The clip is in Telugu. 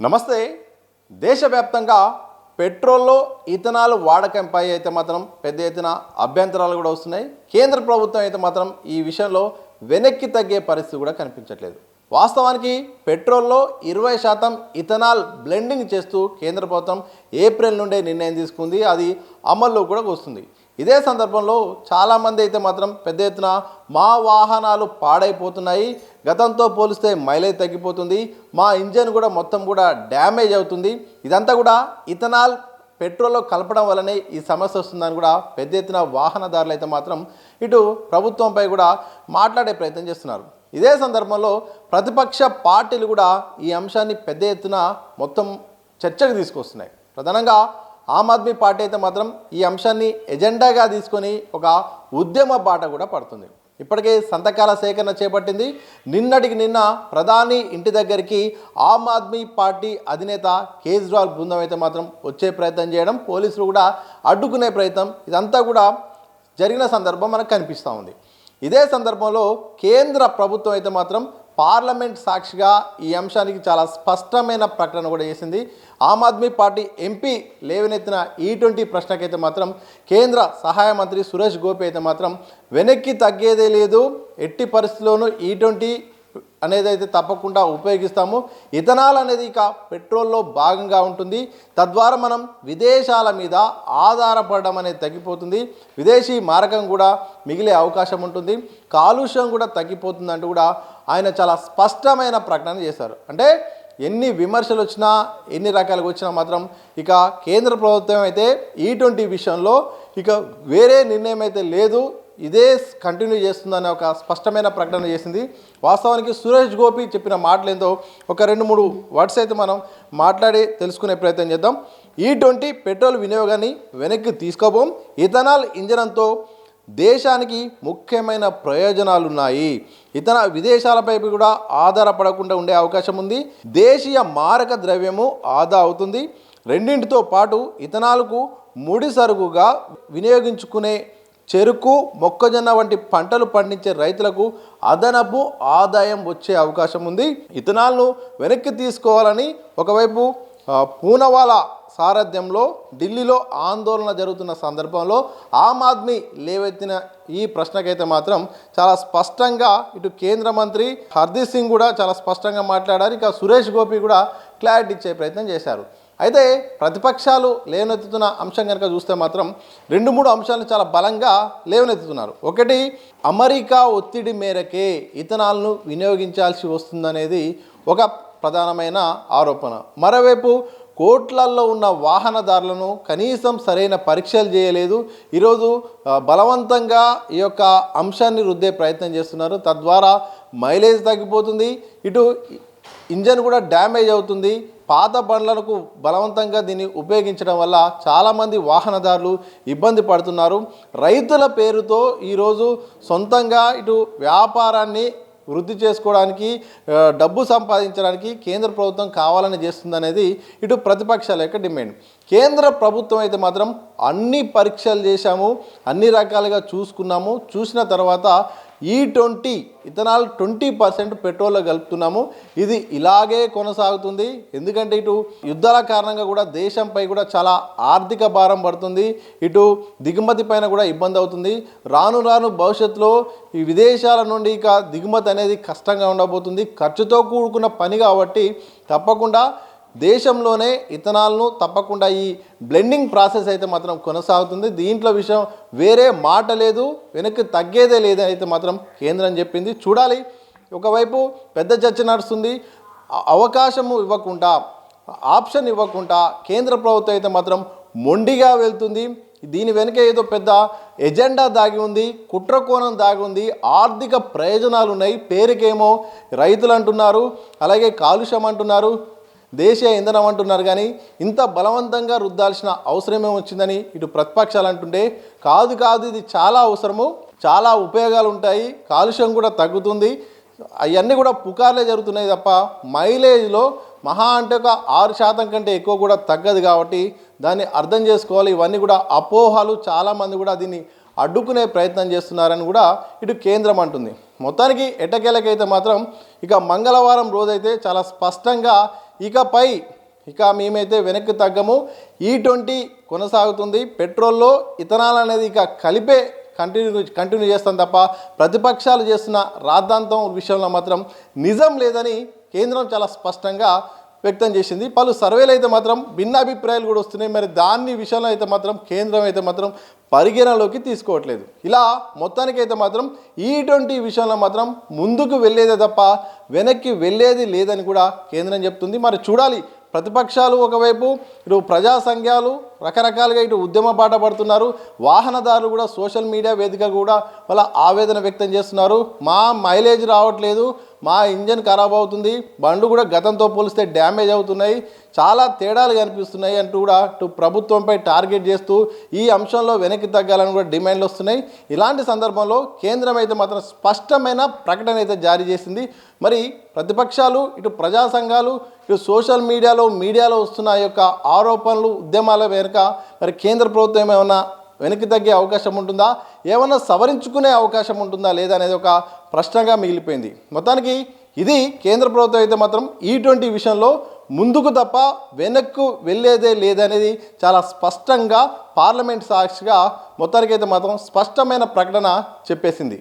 నమస్తే. దేశవ్యాప్తంగా పెట్రోల్లో ఇథనాల్ వాడకంపై అయితే మాత్రం పెద్ద ఎత్తున అభ్యంతరాలు కూడా వస్తున్నాయి. కేంద్ర ప్రభుత్వం అయితే మాత్రం ఈ విషయంలో వెనక్కి తగ్గే పరిస్థితి కూడా కనిపించట్లేదు. వాస్తవానికి పెట్రోల్లో 20% ఇథనాల్ బ్లెండింగ్ చేస్తూ కేంద్ర ప్రభుత్వం ఏప్రిల్ నుండే నిర్ణయం తీసుకుంది. అది అమల్లో కూడా వస్తుంది. ఇదే సందర్భంలో చాలామంది అయితే మాత్రం పెద్ద ఎత్తున మా వాహనాలు పాడైపోతున్నాయి, గతంతో పోలిస్తే మైలేజ్ తగ్గిపోతుంది, మా ఇంజన్ కూడా మొత్తం కూడా డ్యామేజ్ అవుతుంది, ఇదంతా కూడా ఇథనాల్ పెట్రోల్లో కలపడం వల్లనే ఈ సమస్య వస్తుందని కూడా పెద్ద ఎత్తున వాహనదారులు అయితే మాత్రం ఇటు ప్రభుత్వంపై కూడా మాట్లాడే ప్రయత్నం చేస్తున్నారు. ఇదే సందర్భంలో ప్రతిపక్ష పార్టీలు కూడా ఈ అంశాన్ని పెద్ద ఎత్తున మొత్తం చర్చకు తీసుకొస్తున్నాయి. ప్రధానంగా ఆమ్ ఆద్మీ పార్టీ అయితే మాత్రం ఈ అంశాన్ని ఎజెండాగా తీసుకొని ఒక ఉద్యమ బాట కూడా పడుతుంది. ఇప్పటికే సంతకాల సేకరణ చేపట్టింది. నిన్నటికి నిన్న ప్రధాని ఇంటి దగ్గరికి ఆమ్ ఆద్మీ పార్టీ అధినేత కేజ్రీవాల్ బృందం అయితే మాత్రం వచ్చే ప్రయత్నం చేయడం, పోలీసులు కూడా అడ్డుకునే ప్రయత్నం, ఇదంతా కూడా జరిగిన సందర్భం మనకు కనిపిస్తూ ఉంది. ఇదే సందర్భంలో కేంద్ర ప్రభుత్వం అయితే మాత్రం పార్లమెంట్ సాక్షిగా ఈ అంశానికి చాలా స్పష్టమైన ప్రకటన కూడా చేసింది. ఆమ్ ఆద్మీ పార్టీ ఎంపీ లేవనెత్తిన E20 ప్రశ్నకైతే మాత్రం కేంద్ర సహాయ మంత్రి సురేష్ గోపి అయితే మాత్రం వెనక్కి తగ్గేదే లేదు, ఎట్టి పరిస్థితుల్లోనూ E20 అనేది అయితే తప్పకుండా ఉపయోగిస్తాము, ఇథనాల్ అనేది ఇక పెట్రోల్లో భాగంగా ఉంటుంది, తద్వారా మనం విదేశాల మీద ఆధారపడడం అనేది తగ్గిపోతుంది, విదేశీ మారకం కూడా మిగిలే అవకాశం ఉంటుంది, కాలుష్యం కూడా తగ్గిపోతుంది అంటూ కూడా ఆయన చాలా స్పష్టమైన ప్రకటన చేశారు. అంటే ఎన్ని విమర్శలు వచ్చినా ఎన్ని రకాలుగా వచ్చినా మాత్రం ఇక కేంద్ర ప్రభుత్వం అయితే E20 విషయంలో ఇక వేరే నిర్ణయం అయితే లేదు, ఇదే కంటిన్యూ చేస్తుందనే ఒక స్పష్టమైన ప్రకటన చేసింది. వాస్తవానికి సురేష్ గోపి చెప్పిన మాటలు ఏందో ఒక 2-3 వర్డ్స్ అయితే మనం మాట్లాడి తెలుసుకునే ప్రయత్నం చేద్దాం. E20 పెట్రోల్ వినియోగాన్ని వెనక్కి తీసుకోబోం, ఇథనాల్ ఇంజనంతో దేశానికి ముఖ్యమైన ప్రయోజనాలు ఉన్నాయి, విదేశాలపై కూడా ఆధారపడకుండా ఉండే అవకాశం ఉంది, దేశీయ మారక ద్రవ్యము ఆదా అవుతుంది, రెండింటితో పాటు ఇథనాల్కు ముడి సరుకుగా వినియోగించుకునే చెరుకు, మొక్కజొన్న వంటి పంటలు పండించే రైతులకు అదనపు ఆదాయం వచ్చే అవకాశం ఉంది. ఇథనాల్ను వెనక్కి తీసుకోవాలని ఒకవైపు పూనవాలా సారథ్యంలో ఢిల్లీలో ఆందోళన జరుగుతున్న సందర్భంలో ఆమ్ ఆద్మీ లేవెత్తిన ఈ ప్రశ్నకైతే మాత్రం చాలా స్పష్టంగా ఇటు కేంద్ర మంత్రి హర్దీప్ సింగ్ కూడా చాలా స్పష్టంగా మాట్లాడారు. ఇక సురేష్ గోపి కూడా క్లారిటీ ఇచ్చే ప్రయత్నం చేశారు. అయితే ప్రతిపక్షాలు లేవనెత్తుతున్న అంశం కనుక చూస్తే మాత్రం 2-3 అంశాలను చాలా బలంగా లేవనెత్తుతున్నారు. ఒకటి, అమెరికా ఒత్తిడి మేరకే ఇథనాల్ను వినియోగించాల్సి వస్తుందనేది ఒక ప్రధానమైన ఆరోపణ. మరోవైపు కోట్లల్లో ఉన్న వాహనదారులను కనీసం సరైన పరీక్షలు చేయలేదు, ఈరోజు బలవంతంగా ఈ యొక్క అంశాన్ని రుద్దే ప్రయత్నం చేస్తున్నారు, తద్వారా మైలేజ్ తగ్గిపోతుంది, ఇటు ఇంజన్ కూడా డ్యామేజ్ అవుతుంది, పాత బండ్లకు బలవంతంగా దీన్ని ఉపయోగించడం వల్ల చాలామంది వాహనదారులు ఇబ్బంది పడుతున్నారు. రైతుల పేరుతో ఈరోజు సొంతంగా ఇటు వ్యాపారాన్ని వృద్ధి చేసుకోవడానికి, డబ్బు సంపాదించడానికి కేంద్ర ప్రభుత్వం కావాలని చేస్తుందనేది ఇటు ప్రతిపక్షాల యొక్క డిమాండ్. కేంద్ర ప్రభుత్వం అయితే మాత్రం అన్ని పరీక్షలు చేశాము, అన్ని రకాలుగా చూసుకున్నాము, చూసిన తర్వాత E20 ఇథనాల్ 20% పెట్రోల్లో కలుపుతున్నాము, ఇది ఇలాగే కొనసాగుతుంది, ఎందుకంటే ఇటు యుద్ధాల కారణంగా కూడా దేశంపై కూడా చాలా ఆర్థిక భారం పడుతుంది, ఇటు దిగుమతి పైన కూడా ఇబ్బంది అవుతుంది, రాను రాను భవిష్యత్తులో ఈ విదేశాల నుండి ఇక దిగుమతి అనేది కష్టంగా ఉండబోతుంది, ఖర్చుతో కూడుకున్న పని కాబట్టి తప్పకుండా దేశంలోనే ఇథనాల్ను తప్పకుండా ఈ బ్లెండింగ్ ప్రాసెస్ అయితే మాత్రం కొనసాగుతుంది, దీంట్లో విషయం వేరే మాట లేదు, వెనక్కి తగ్గేదే లేదని అయితే మాత్రం కేంద్రం చెప్పింది. చూడాలి, ఒకవైపు పెద్ద చర్చ నడుస్తుంది, అవకాశము ఇవ్వకుండా, ఆప్షన్ ఇవ్వకుండా కేంద్ర ప్రభుత్వం అయితే మాత్రం మొండిగా వెళ్తుంది, దీని వెనుక ఏదో పెద్ద ఎజెండా దాగి ఉంది, కుట్రకోణం దాగి ఉంది, ఆర్థిక ప్రయోజనాలు ఉన్నాయి, పేరుకేమో రైతులు అంటున్నారు, అలాగే కాలుష్యం అంటున్నారు, దేశీయ ఇంధనం అంటున్నారు, కానీ ఇంత బలవంతంగా రుద్దాల్సిన అవసరమే వచ్చిందని ఇటు ప్రతిపక్షాలు అంటుంటే కాదు, ఇది చాలా అవసరము, చాలా ఉపయోగాలు ఉంటాయి, కాలుష్యం కూడా తగ్గుతుంది, అవన్నీ కూడా పుకార్లే జరుగుతున్నాయి తప్ప మైలేజ్లో మహా అంటే ఒక 6% కంటే ఎక్కువ కూడా తగ్గదు, కాబట్టి దాన్ని అర్థం చేసుకోవాలి. ఇవన్నీ కూడా అపోహలు, చాలామంది కూడా దీన్ని అడ్డుకునే ప్రయత్నం చేస్తున్నారని కూడా ఇటు కేంద్రం అంటుంది. మొత్తానికి ఎట్టకేలకైతే మాత్రం ఇక మంగళవారం రోజైతే చాలా స్పష్టంగా ఇక మేమైతే వెనక్కి తగ్గము, E20 కొనసాగుతుంది, పెట్రోల్లో ఇథనాల్ అనేది ఇక కలిపే కంటిన్యూ చేస్తాం తప్ప ప్రతిపక్షాలు చేస్తున్న రాద్ధాంతం విషయంలో మాత్రం నిజం లేదని కేంద్రం చాలా స్పష్టంగా వ్యక్తం చేసింది. పలు సర్వేలు అయితే మాత్రం భిన్నాభిప్రాయాలు కూడా వస్తున్నాయి. మరి దాని విషయంలో అయితే మాత్రం కేంద్రం అయితే మాత్రం పరిగణలోకి తీసుకోవట్లేదు. ఇలా మొత్తానికైతే మాత్రం E20 విషయంలో మాత్రం ముందుకు వెళ్ళేదే తప్ప వెనక్కి వెళ్ళేది లేదని కూడా కేంద్రం చెప్తుంది. మరి చూడాలి, ప్రతిపక్షాలు ఒకవైపు, ఇటు ప్రజా సంఘాలు రకరకాలుగా ఇటు ఉద్యమ బాట పడుతున్నారు, వాహనదారులు కూడా సోషల్ మీడియా వేదిక కూడా వాళ్ళ ఆవేదన వ్యక్తం చేస్తున్నారు. మా మైలేజ్ రావట్లేదు, మా ఇంజన్ ఖరాబ్ అవుతుంది, బండ్లు కూడా గతంతో పోలిస్తే డ్యామేజ్ అవుతున్నాయి, చాలా తేడాలు కనిపిస్తున్నాయి అంటూ కూడా ఇటు ప్రభుత్వంపై టార్గెట్ చేస్తూ ఈ అంశంలో వెనక్కి తగ్గాలని కూడా డిమాండ్లు వస్తున్నాయి. ఇలాంటి సందర్భంలో కేంద్రం అయితే మాత్రం స్పష్టమైన ప్రకటన అయితే జారీ చేసింది. మరి ప్రతిపక్షాలు, ఇటు ప్రజా సంఘాలు, ఇటు సోషల్ మీడియాలో వస్తున్న యొక్క ఆరోపణలు, ఉద్యమాల వెనుక మరి కేంద్ర ప్రభుత్వం ఏమైనా వెనక్కి తగ్గే అవకాశం ఉంటుందా, ఏమన్నా సవరించుకునే అవకాశం ఉంటుందా లేదా అనేది ఒక ప్రశ్నగా మిగిలిపోయింది. మొత్తానికి ఇది కేంద్ర ప్రభుత్వం అయితే మాత్రం E20 విషయంలో ముందుకు తప్ప వెనక్కు వెళ్ళేదే లేదనేది చాలా స్పష్టంగా పార్లమెంట్ సాక్షిగా మొత్తానికైతే మాత్రం స్పష్టమైన ప్రకటన చెప్పేసింది.